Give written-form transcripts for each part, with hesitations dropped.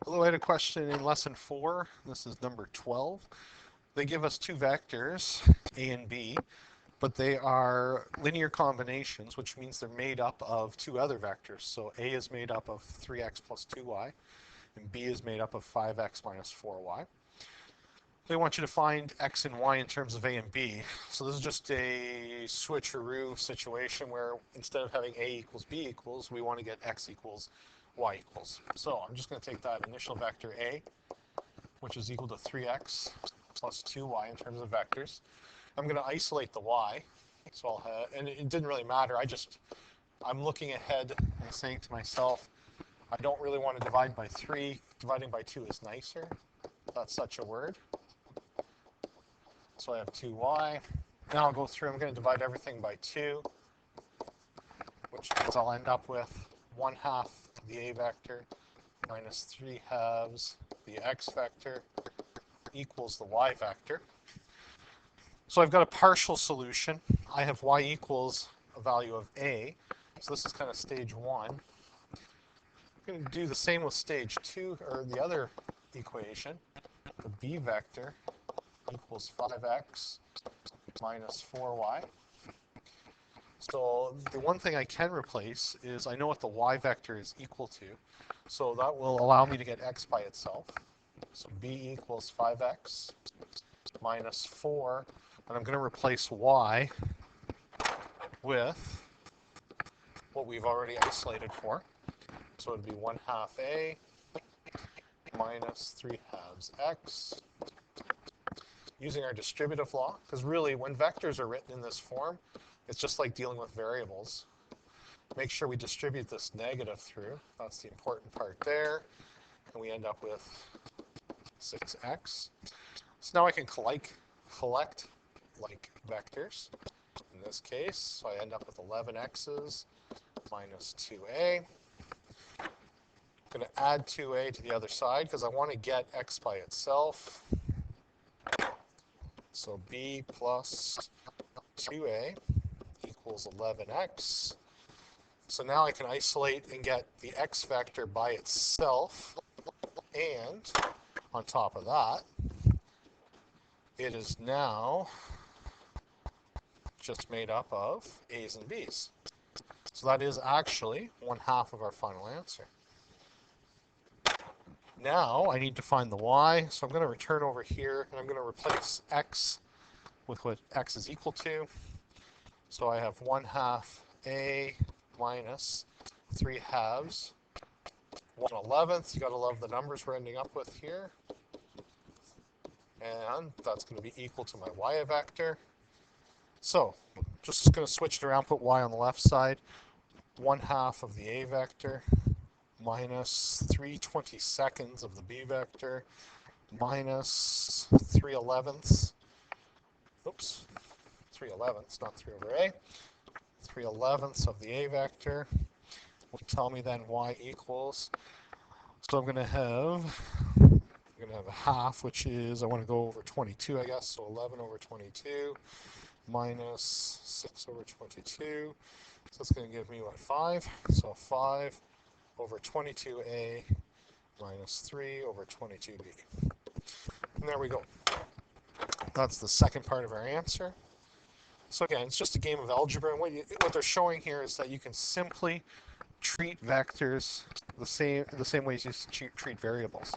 Hello, I had a question in lesson 4. This is number 12. They give us two vectors, A and B, but they are linear combinations, which means they're made up of two other vectors. So A is made up of 3x plus 2y, and B is made up of 5x minus 4y. They want you to find x and y in terms of A and B. So this is just a switcheroo situation where instead of having A equals B equals, we want to get x equals y equals. So I'm just going to take that initial vector A, which is equal to 3x plus 2y in terms of vectors. I'm going to isolate the y. So I'll have, and it didn't really matter. I'm looking ahead and saying to myself, I don't really want to divide by 3. Dividing by 2 is nicer. That's such a word. So I have 2y. Now I'll go through, I'm going to divide everything by 2, which means I'll end up with 1/2 the a vector minus 3/2 the x vector equals the y vector. So I've got a partial solution. I have y equals a value of a. So this is kind of stage 1. I'm going to do the same with stage 2, or the other equation. The b vector equals 5x minus 4y. So the one thing I can replace is I know what the y vector is equal to. So that will allow me to get x by itself. So b equals 5x minus 4. And I'm going to replace y with what we've already isolated for. So it would be 1/2 a minus 3/2 x. Using our distributive law, because really when vectors are written in this form, it's just like dealing with variables. Make sure we distribute this negative through. That's the important part there. And we end up with 6x. So now I can collect like vectors. In this case, so I end up with 11x's minus 2a. I'm going to add 2a to the other side because I want to get x by itself. So b plus 2a equals 11x. So now I can isolate and get the x vector by itself. And on top of that, it is now just made up of a's and b's. So that is actually 1/2 of our final answer. Now I need to find the y, so I'm going to return over here and I'm going to replace x with what x is equal to. So I have 1/2 a minus 3/2 1/11. You got to love the numbers we're ending up with here. And that's going to be equal to my y vector. So just going to switch it around, put y on the left side. 1/2 of the a vector minus 3/22 of the b vector minus 3/11. Oops, 3/11, not 3 over a. 3/11 of the a vector will tell me then y equals. So I'm going to have a half, which is, I want to go over 22, I guess. So 11 over 22 minus 6 over 22. So that's going to give me what, 5? So 5 over 22a minus 3 over 22b. And there we go. That's the second part of our answer. So again, it's just a game of algebra. And what they're showing here is that you can simply treat vectors the same way as you treat variables.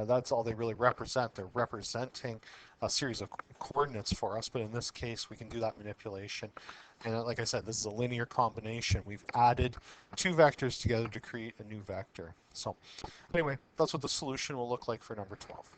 That's all they really represent. They're representing a series of coordinates for us, but in this case, we can do that manipulation. And like I said, this is a linear combination. We've added two vectors together to create a new vector. So anyway, that's what the solution will look like for number 12.